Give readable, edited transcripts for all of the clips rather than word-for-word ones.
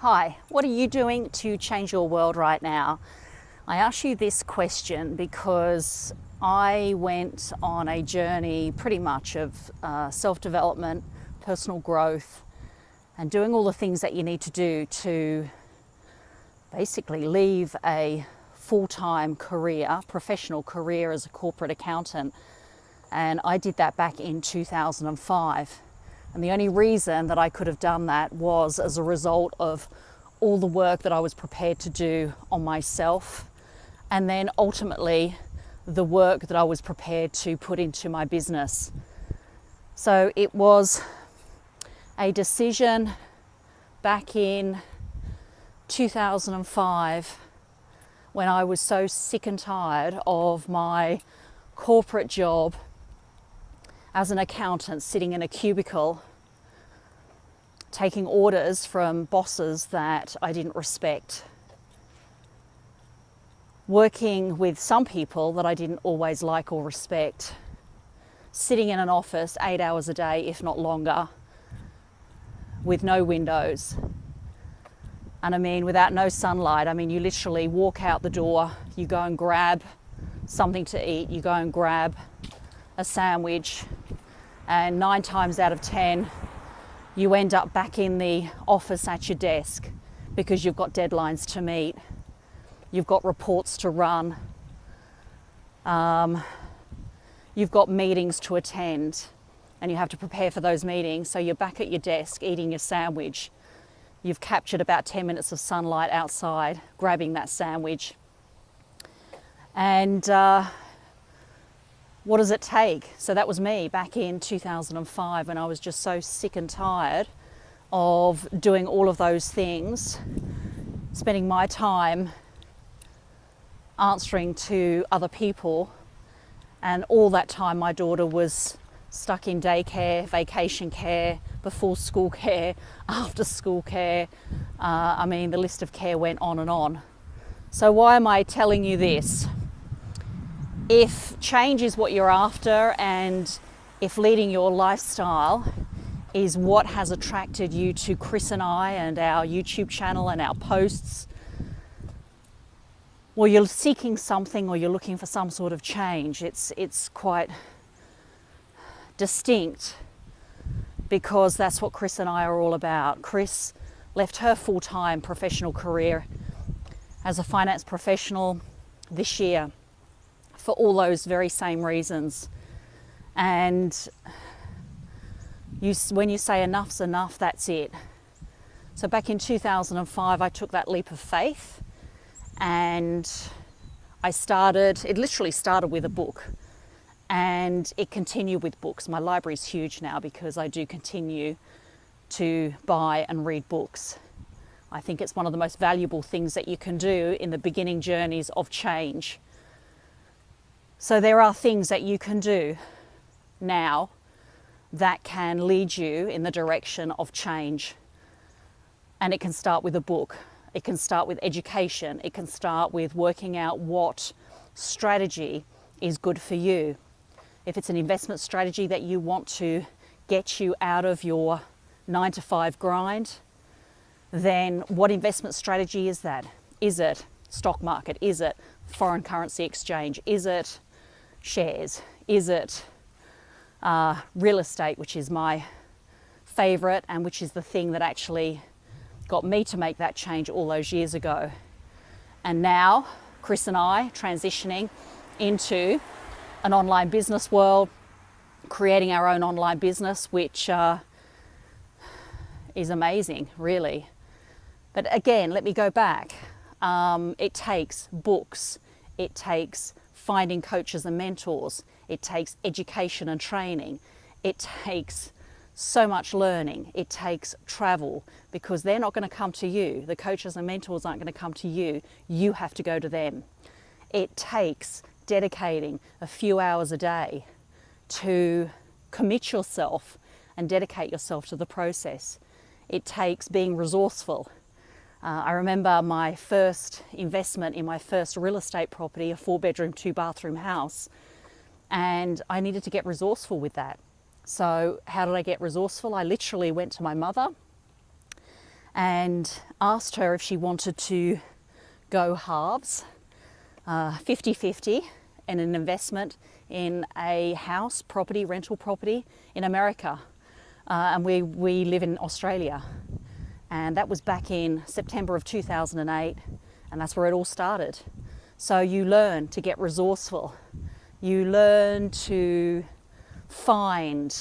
Hi, what are you doing to change your world right now? I ask you this question because I went on a journey pretty much of self-development, personal growth, and doing all the things that you need to do to basically leave a full-time career, professional career as a corporate accountant. And I did that back in 2005. And the only reason that I could have done that was as a result of all the work that I was prepared to do on myself, and then ultimately the work that I was prepared to put into my business. So it was a decision back in 2005 when I was so sick and tired of my corporate job as an accountant, sitting in a cubicle, taking orders from bosses that I didn't respect, working with some people that I didn't always like or respect, sitting in an office 8 hours a day, if not longer, with no windows. And I mean, without no sunlight. I mean, you literally walk out the door, you go and grab something to eat, you go and grab a sandwich, and 9 times out of 10, you end up back in the office at your desk because you've got deadlines to meet, you've got reports to run, you've got meetings to attend, and you have to prepare for those meetings. So you're back at your desk eating your sandwich. You've captured about 10 minutes of sunlight outside, grabbing that sandwich. And what does it take? So that was me back in 2005 when I was just so sick and tired of doing all of those things, spending my time answering to other people, and all that time my daughter was stuck in daycare, vacation care, before school care, after school care. I mean, the list of care went on and on. So why am I telling you this? If change is what you're after, and if leading your lifestyle is what has attracted you to Chris and I and our YouTube channel and our posts, well, you're seeking something or you're looking for some sort of change. It's quite distinct, because that's what Chris and I are all about. Chris left her full-time professional career as a finance professional this year for all those very same reasons. And when you say enough's enough, that's it. So back in 2005, I took that leap of faith, and it literally started with a book, and it continued with books. My library's huge now because I do continue to buy and read books. I think it's one of the most valuable things that you can do in the beginning journeys of change. So there are things that you can do now that can lead you in the direction of change. And it can start with a book. It can start with education. It can start with working out what strategy is good for you. If it's an investment strategy that you want to get you out of your 9-to-5 grind, then what investment strategy is that? Is it stock market? Is it foreign currency exchange? Is it shares? Is it real estate, which is my favorite and which is the thing that actually got me to make that change all those years ago? And now Chris and I transitioning into an online business world, creating our own online business, which is amazing, really. But again, let me go back. It takes books, it takes finding coaches and mentors, it takes education and training, it takes so much learning, it takes travel, because they're not going to come to you. The coaches and mentors aren't going to come to you. You have to go to them. It takes dedicating a few hours a day to commit yourself and dedicate yourself to the process. It takes being resourceful. I remember my first investment in my first real estate property, a 4-bedroom, 2-bathroom house, and I needed to get resourceful with that. So how did I get resourceful? I literally went to my mother and asked her if she wanted to go halves, 50-50, in an investment in a house, property, rental property in America. And we live in Australia. And that was back in September of 2008, and that's where it all started. So you learn to get resourceful. You learn to find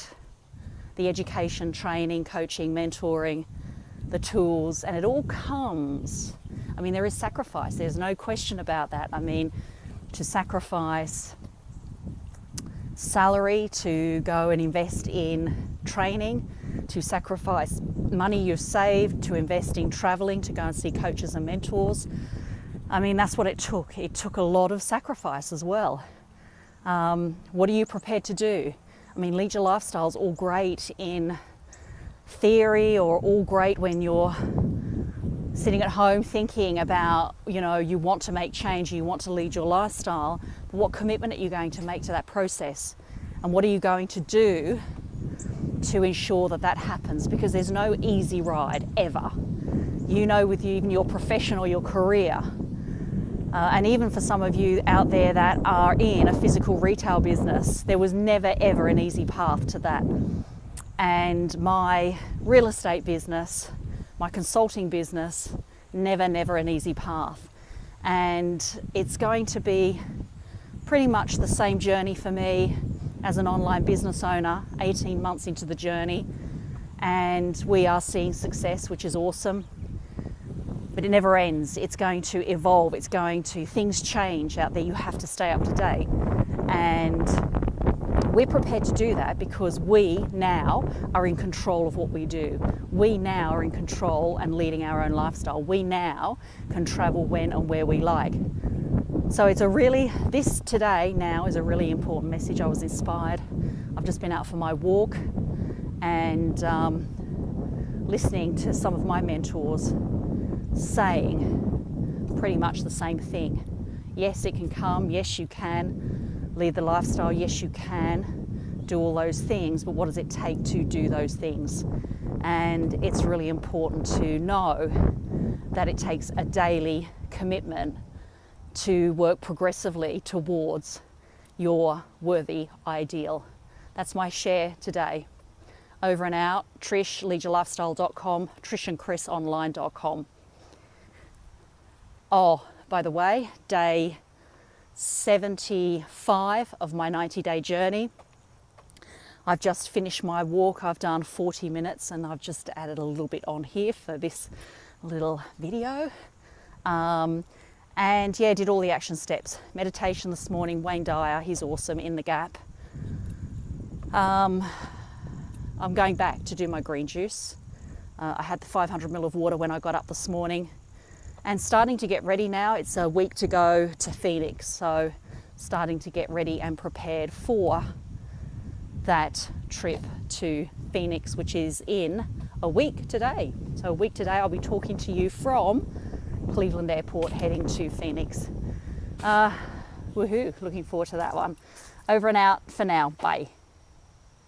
the education, training, coaching, mentoring, the tools, and it all comes. I mean, there is sacrifice. There's no question about that. I mean, to sacrifice salary to go and invest in training, to sacrifice money you've saved to invest in traveling, to go and see coaches and mentors. I mean, that's what it took. It took a lot of sacrifice as well. What are you prepared to do? I mean, lead your lifestyle is all great in theory, or all great when you're sitting at home thinking about, you know, you want to make change, you want to lead your lifestyle. But what commitment are you going to make to that process? And what are you going to do to ensure that that happens? Because there's no easy ride ever. You know, with even your profession or your career, and even for some of you out there that are in a physical retail business, there was never ever an easy path to that. And my real estate business, my consulting business, never an easy path. And it's going to be pretty much the same journey for me as an online business owner, 18 months into the journey. And we are seeing success, which is awesome. But it never ends. It's going to evolve. Things change out there. You have to stay up to date. And we're prepared to do that because we now are in control of what we do. We now are in control and leading our own lifestyle. We now can travel when and where we like. So this today now is a really important message. I was inspired. I've just been out for my walk and listening to some of my mentors saying pretty much the same thing. Yes, it can come. Yes, you can lead the lifestyle. Yes, you can do all those things, but what does it take to do those things? And it's really important to know that it takes a daily commitment to work progressively towards your worthy ideal. That's my share today. Over and out. Trish, leadyourlifestyle.com, trishandchrisonline.com. Oh, by the way, day 75 of my 90-day journey. I've just finished my walk. I've done 40 minutes and I've just added a little bit on here for this little video. And yeah, did all the action steps. Meditation this morning, Wayne Dyer, he's awesome, in the Gap. I'm going back to do my green juice. I had the 500 ml of water when I got up this morning. And starting to get ready now. It's a week to go to Phoenix, so starting to get ready and prepared for that trip to Phoenix, which is in a week today. So a week today I'll be talking to you from Cleveland Airport heading to Phoenix. Woohoo, looking forward to that one. Over and out for now, bye.